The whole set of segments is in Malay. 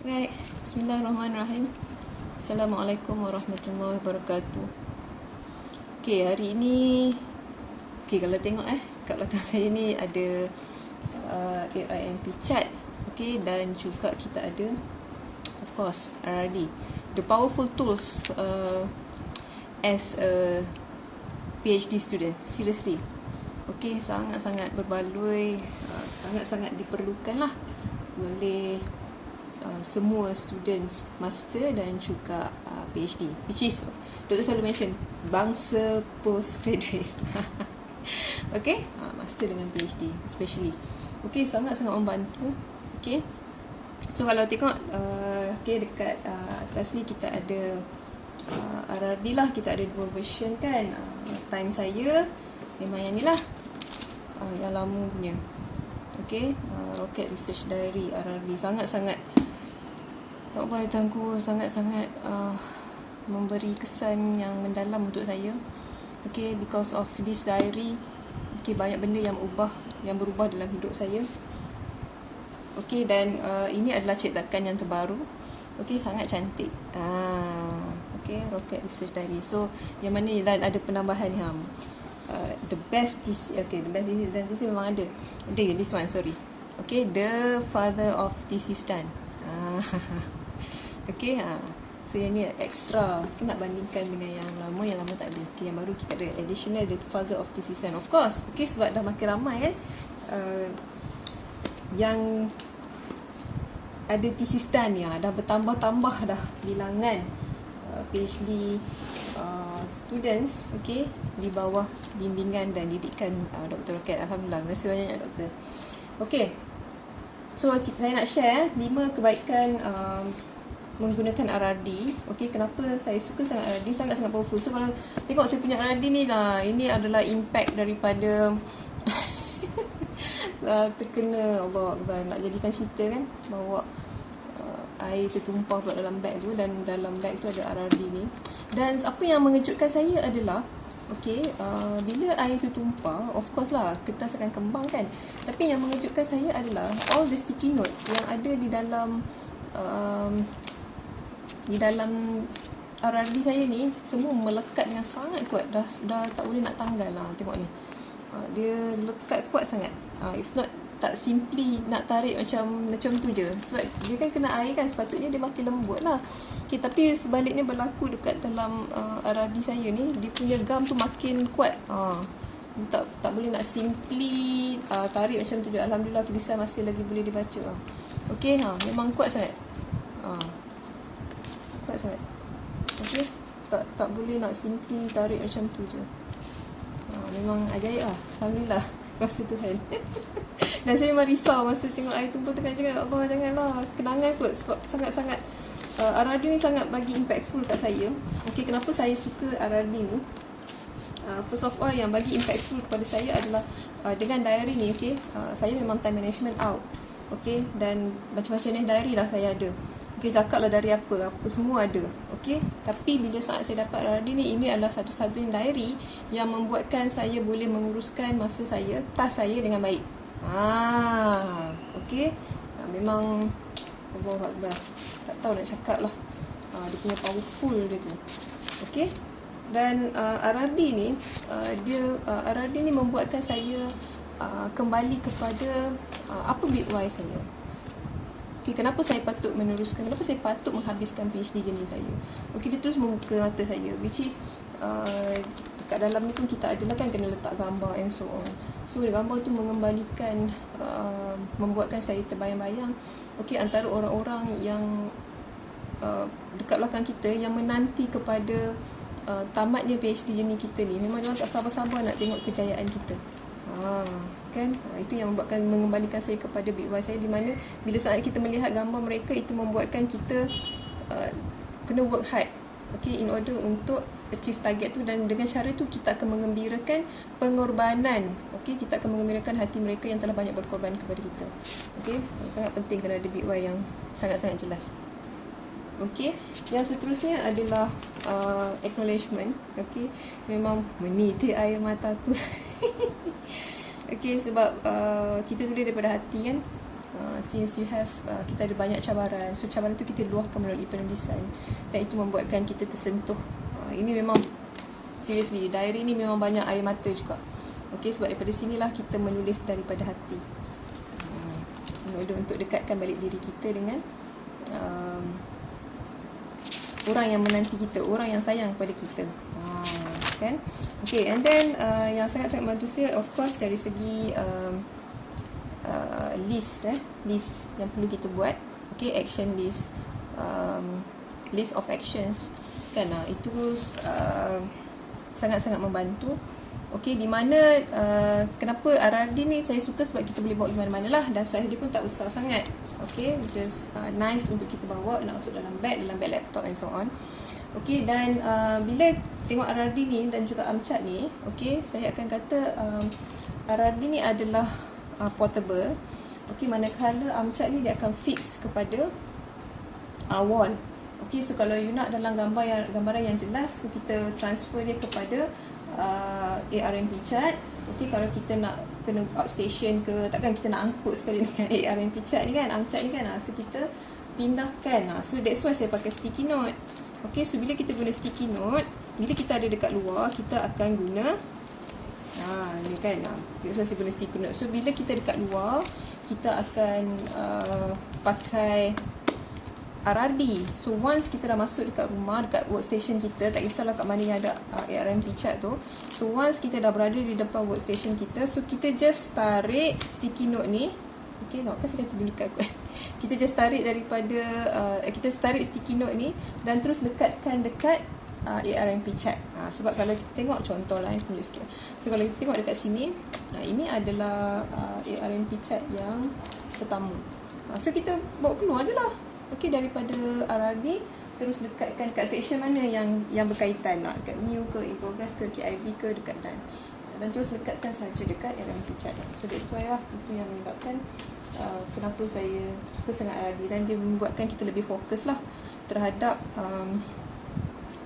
Right, bismillahirrahmanirrahim. Assalamualaikum warahmatullahi wabarakatuh. Okay, hari ini kalau tengok kat belakang saya ni ada AIMP chat. Okay, dan juga kita ada of course RRD, the powerful tools as a PhD student. Seriously, okay, sangat-sangat berbaloi, sangat-sangat diperlukan lah oleh semua students master dan juga PhD, which is Dr. selalu mention bangsa postgraduate. Okay, master dengan PhD especially. Okay, sangat-sangat membantu. Okay, so kalau tengok okay, dekat atas ni kita ada RRD lah, kita ada dua version kan. Time saya memang yang ni lah, yang lama punya. Okay, Rocket Research Diary RRD, sangat-sangat tak boleh tangguh, sangat-sangat memberi kesan yang mendalam untuk saya. Okay, because of this diary, okay, banyak benda yang berubah dalam hidup saya. Okay, dan ini adalah cetakan yang terbaru. Okay, sangat cantik. Okay, Rocket Research Diary. So, yang mana dan ada penambahan the best TC. Okay, the best TC dan TC memang ada. This one, sorry. Okay, the father of TC Stan. Okay, so yang ni extra. Kita nak bandingkan dengan yang lama tak ada. Okay, yang baru kita ada additional the father of TC Stan, of course. Okay, sebab dah makin ramai kan yang ada TC Stan ni, dah bertambah-tambah dah bilangan PhD students, okay, di bawah bimbingan dan didikan Dr. Rocket. Alhamdulillah, terima kasih banyak Doktor. Okay, so saya nak share 5 kebaikan menggunakan RRD. Okay, kenapa saya suka sangat RRD, sangat-sangat powerful. So kalau tengok saya punya RRD ni, ini adalah impact daripada terkena Allah Akbar, nak jadikan cerita kan, bawa air tertumpah pula dalam beg tu, dan dalam beg tu ada RRD ni. Dan apa yang mengejutkan saya adalah, okay, bila air tu tumpah, of course lah kertas akan kembang kan, tapi yang mengejutkan saya adalah all the sticky notes yang ada di dalam RRD saya ni semua melekat dengan sangat kuat. Dah tak boleh nak tanggal lah. Tengok ni, dia lekat kuat sangat. It's not, tak simply nak tarik macam tu je, sebab dia kan kena air kan, sepatutnya dia makin lembut lah. Okay, tapi sebaliknya berlaku dekat dalam RRD saya ni, dia punya gum tu makin kuat. Tak boleh nak simply tarik macam tu je. Alhamdulillah tulisan masih lagi boleh dibaca. Okay, memang kuat sangat. Kuat sangat. Okay, tak boleh nak simply tarik macam tu je. Memang ajaib lah. Alhamdulillah, kuasa Tuhan. Dan saya memang risau masa tengok air tumpah tengah cakap, Allah janganlah, kenangan kot, sebab sangat-sangat RRD ni sangat bagi impactful kat saya. Okay, kenapa saya suka RRD ni? First of all, yang bagi impactful kepada saya adalah dengan diary ni, okay, saya memang time management out. Okay, dan macam-macam ni diary dah saya ada. Okay, cakap lah dari apa semua ada. Okay, tapi bila saat saya dapat RRD ni, ini adalah satu-satunya diary yang membuatkan saya boleh menguruskan masa saya, task saya dengan baik. Okay, memang Allah Akbar, tak tahu nak cakap lah, dia punya powerful dia tu. Okay, dan RRD ni RRD ni membuatkan saya kembali kepada apa big why saya. Okay, kenapa saya patut meneruskan, kenapa saya patut menghabiskan PhD jenis saya. Okay, dia terus membuka mata saya, which is dekat dalam ni pun kita adalah kan kena letak gambar and so on. So gambar tu mengembalikan, membuatkan saya terbayang-bayang, okay, antara orang-orang yang dekat belakang kita yang menanti kepada tamatnya PhD jenis kita ni. Memang diorang tak sabar-sabar nak tengok kejayaan kita. Kan, itu yang membuatkan, mengembalikan saya kepada big why saya, di mana bila saat kita melihat gambar mereka, itu membuatkan kita kena work hard, okay, in order untuk achieve target tu. Dan dengan cara tu kita akan mengembirakan pengorbanan, okay, kita akan mengembirakan hati mereka yang telah banyak berkorban kepada kita. Okay, so sangat penting kena ada big why yang sangat-sangat jelas. Okay, yang seterusnya adalah acknowledgement. Okay, memang menitik air mataku. Okay, sebab kita tulis daripada hati kan. since you have kita ada banyak cabaran, so cabaran tu kita luahkan melalui penulisan, dan itu membuatkan kita tersentuh. Ini memang seriously, diary ni memang banyak air mata juga. Okay, sebab daripada sinilah kita menulis daripada hati, untuk dekatkan balik diri kita dengan orang yang menanti kita, orang yang sayang kepada kita, kan? Okay, and then yang sangat-sangat membantu saya, of course, dari segi list yang perlu kita buat. Okay, action list, list of actions, kan? Itu sangat-sangat membantu. Okay, di mana kenapa RRD ni saya suka, sebab kita boleh bawa di mana-mana lah, dan size dia pun tak besar sangat. Okay, just nice untuk kita bawa, nak masuk dalam bag laptop and so on. Okay, dan bila tengok RRD ni dan juga Amcat ni, okay, saya akan kata RRD ni adalah portable. Okay, manakala Amcat ni dia akan fix kepada wall. Okay, so kalau you nak dalam gambaran yang jelas, so kita transfer dia kepada ARMP chart. Okay, kalau kita nak kena outstation ke, takkan kita nak angkut sekali dengan ARMP chart ni kan, Amcat ni kan, so kita pindahkan. So that's why saya pakai sticky note. Okay, so bila kita guna sticky note, bila kita ada dekat luar, kita akan guna ni kan, that's why saya guna sticky note. So bila kita dekat luar, kita akan pakai RRD. So once kita dah masuk dekat rumah, dekat workstation kita, tak kisahlah kat mana yang ada ARMP chart tu, so once kita dah berada di depan workstation kita, so kita just tarik sticky note ni. Okay, kan saya kata dekat kot. Kita just tarik daripada kita tarik sticky note ni dan terus lekatkan dekat ARMP chart. Sebab kalau kita tengok, contoh lah, saya tunjuk sikit. So kalau kita tengok dekat sini, ini adalah ARMP chart yang pertama. So kita bawa keluar je lah. Okay, daripada RRD terus lekatkan dekat section mana yang berkaitan, dekat new ke, in progress ke, KIV ke, dekat dan terus lekatkan saja dekat RMP chart. So that's why lah, itu yang menyebabkan kenapa saya suka sangat RRD, dan dia membuatkan kita lebih fokus lah terhadap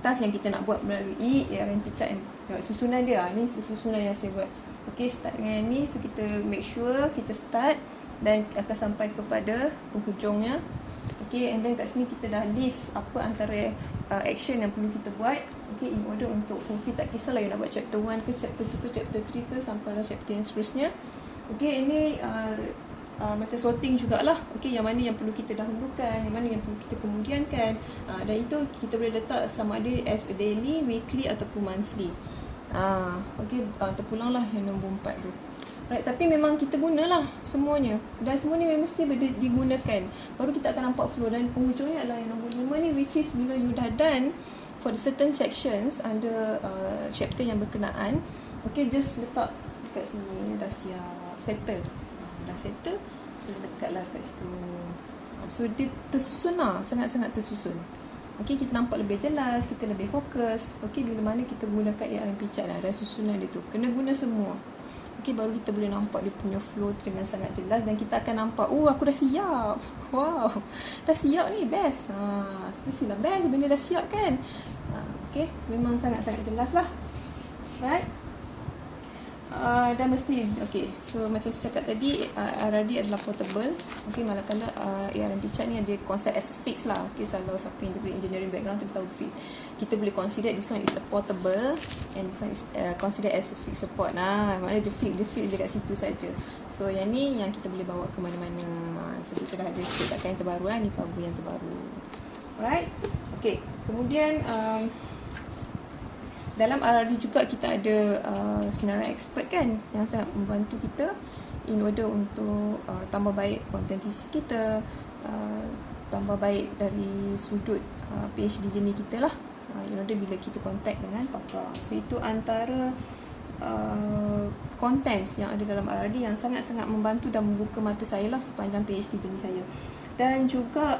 task yang kita nak buat melalui RMP chart. Susunan dia, ni susunan yang saya buat. Okay, start dengan ni, so kita make sure kita start dan akan sampai kepada penghujungnya. Okay, and then kat sini kita dah list apa antara action yang perlu kita buat. Okay, in order untuk fulfill, tak kisahlah you nak buat chapter 1 ke, chapter 2 ke, chapter 3 ke, sampailah chapter yang seterusnya. Okay, ini macam sorting jugalah. Okay, yang mana yang perlu kita dahulukan, yang mana yang perlu kita kemudiankan, dan itu kita boleh letak sama ada as a daily, weekly ataupun monthly. Okay, terpulanglah yang nombor 4 tu. Right, tapi memang kita gunalah semuanya, dan semua ni mesti digunakan, baru kita akan nampak flow. Dan penghujungnya adalah yang nombor 5 ni, which is bila you dah done for the certain sections under chapter yang berkenaan. Okay, just letak dekat sini, dah siap, settle, dah settle, terus dekatlah kat situ. So dia tersusun lah, sangat-sangat tersusun. Okay, kita nampak lebih jelas, kita lebih fokus. Okay, bila mana kita gunakan ARMP chart lah, dan susunan dia tu kena guna semua. Okay, baru kita boleh nampak dia punya flow dengan sangat jelas, dan kita akan nampak, oh aku dah siap, wow, dah siap ni, best. Mestilah best benda dah siap kan. Okay, memang sangat-sangat jelas lah, right? Dan mesti, okay, so macam saya cakap tadi, RRD adalah portable. Okay, malakala ARMP chart ni ada konsep as fix lah. Okay, kalau siapa yang daripada engineering background tu tahu fix, kita boleh consider this one is a portable and this one is considered as a fixed support. Maknanya dia fix dekat situ saja. So yang ni yang kita boleh bawa ke mana-mana. So kita dah ada cetakan yang terbaru lah, ni cover yang terbaru. Alright, okay, kemudian dalam RRD juga kita ada senarai expert kan, yang sangat membantu kita in order untuk tambah baik content thesis kita, tambah baik dari sudut PhD journey kita lah, in order bila kita contact dengan pakar. So itu antara contents yang ada dalam RRD yang sangat-sangat membantu dan membuka mata saya lah sepanjang PhD journey saya. Dan juga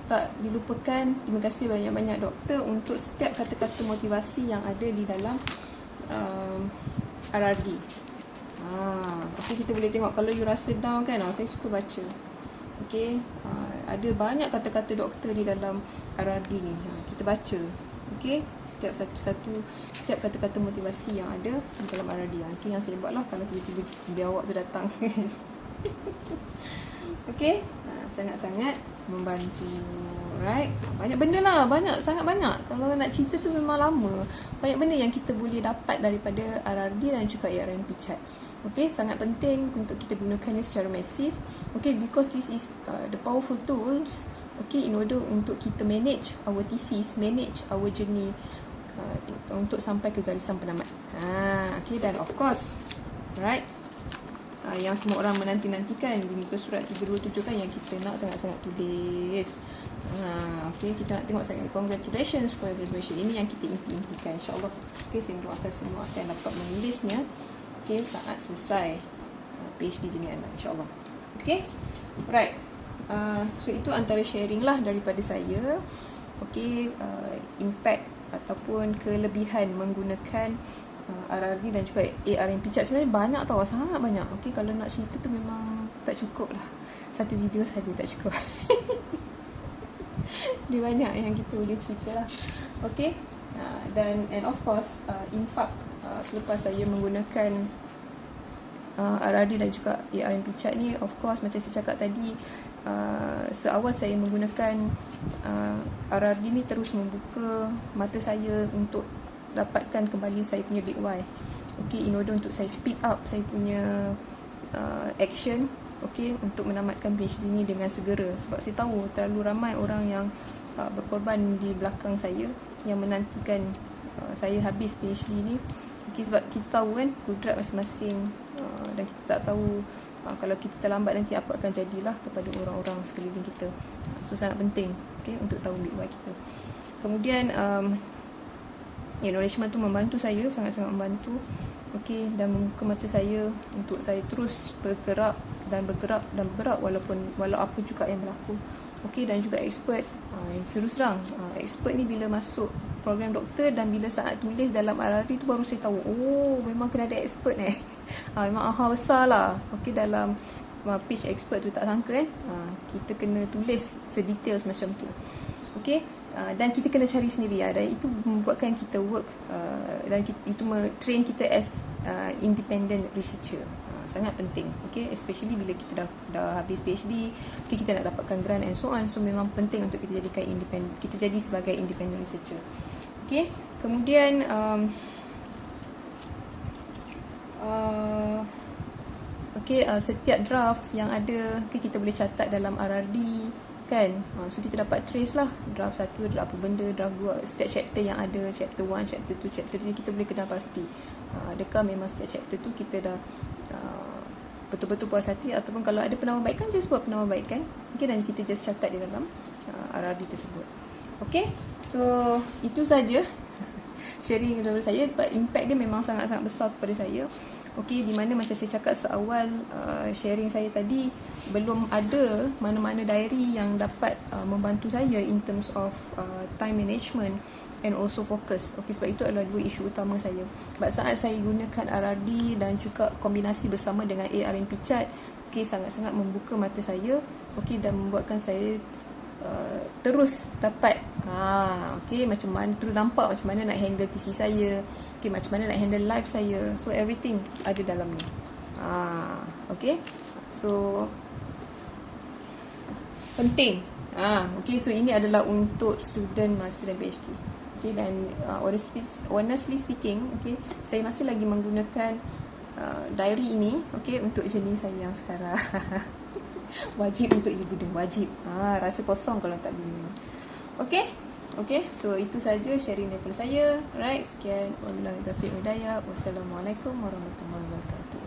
tak dilupakan, terima kasih banyak-banyak doktor untuk setiap kata-kata motivasi yang ada di dalam RRD. Okay, kita boleh tengok kalau you rasa down kan, saya suka baca. Okay, ada banyak kata-kata doktor di dalam RRD ni, kita baca. Okay, setiap kata-kata motivasi yang ada di dalam RRD. Itu yang saya buat lah kalau tiba-tiba biawak tu datang. Okay, sangat-sangat membantu, right? Banyak benda lah, sangat banyak. Kalau nak cerita tu memang lama. Banyak benda yang kita boleh dapat daripada RRD dan juga ARMP chat. Okay, sangat penting untuk kita gunakannya secara masif. Okay, because this is the powerful tools. Okay, in order untuk kita manage our thesis, manage our journey untuk sampai ke garisan penamat. Okay, dan of course, right? Yang semua orang menanti-nantikan di muka surat 327 kan, yang kita nak sangat-sangat tulis. Okay, kita nak tengok sangat. Congratulations for your graduation. Ini yang kita impikan, insyaAllah. Okay, saya doakan semua akan dapat menulisnya saat selesai PhD jenis anak, insyaAllah. Okay, right. So itu antara sharing lah daripada saya. Okay, impact ataupun kelebihan menggunakan RRD dan juga ARMP chat. Sebenarnya banyak tau, sangat banyak. Okay, kalau nak cerita tu memang tak cukup lah. Satu video saja tak cukup. Dia banyak yang kita boleh cerita lah. Okay, and of course impact selepas saya menggunakan RRD dan juga ARMP chat ni, of course macam saya cakap tadi, seawal saya menggunakan RRD ni terus membuka mata saya untuk dapatkan kembali saya punya big why. Okay, in order untuk saya speed up saya punya action, okay, untuk menamatkan PhD ni dengan segera. Sebab saya tahu terlalu ramai orang yang berkorban di belakang saya yang menantikan saya habis PhD ni. Okay, sebab kita tahu kan kudrat masing-masing, dan kita tak tahu kalau kita terlambat nanti apa akan jadilah kepada orang-orang sekeliling kita. So sangat penting, okay, untuk tahu big why kita. Kemudian acknowledgement tu membantu saya, sangat-sangat membantu. Okay, dan membuka mata saya untuk saya terus bergerak walau apa juga yang berlaku. Okay, dan juga expert, terus terang, expert ni bila masuk program doktor dan bila saat tulis dalam RRD tu baru saya tahu, oh memang kena ada expert memang aha besar lah. Okay, dalam pitch expert tu tak sangka kan, kita kena tulis sedetail macam tu. Okay, dan kita kena cari sendiri dan itu membuatkan kita work dan itu train kita as independent researcher. Sangat penting, okay, especially bila kita dah habis PhD, okay, kita nak dapatkan grant and so on. So memang penting untuk kita jadikan independent, kita jadi sebagai independent researcher. Okay, kemudian setiap draft yang ada, okay, kita boleh catat dalam RRD kan. So kita dapat trace lah draft 1 adalah apa benda, draft 2, setiap chapter yang ada, chapter 1, chapter 2, chapter 3, kita boleh kenal pasti adakah memang setiap chapter tu kita dah betul-betul puas hati, ataupun kalau ada penambahbaikan, just buat penambahbaikan, okay, dan kita just catat di dalam RRD tersebut. Okay, so itu saja sharing daripada saya. But impact dia memang sangat-sangat besar kepada saya. Okay, di mana macam saya cakap seawal sharing saya tadi, belum ada mana-mana diary yang dapat membantu saya in terms of time management and also focus. Okay, sebab itu adalah dua isu utama saya. Sebab saat saya gunakan RRD dan juga kombinasi bersama dengan ARMP chat, okay, sangat-sangat membuka mata saya, okay, dan membuatkan saya terus dapat okay, macam mana, terus nampak macam mana nak handle thesis saya, okay, macam mana nak handle life saya. So everything ada dalam ni. Okay, so penting. Okay, so ini adalah untuk student master dan PhD. Okay, dan honestly speaking, okay, saya masih lagi menggunakan diary ini, okay, untuk jenis saya yang sekarang. Wajib untuk diguna, wajib. Rasa kosong kalau tak guna. Okay, so itu saja sharing daripada saya. Right, sekian. Wabillahi taufiq wal hidayah. Wassalamualaikum warahmatullahi wabarakatuh.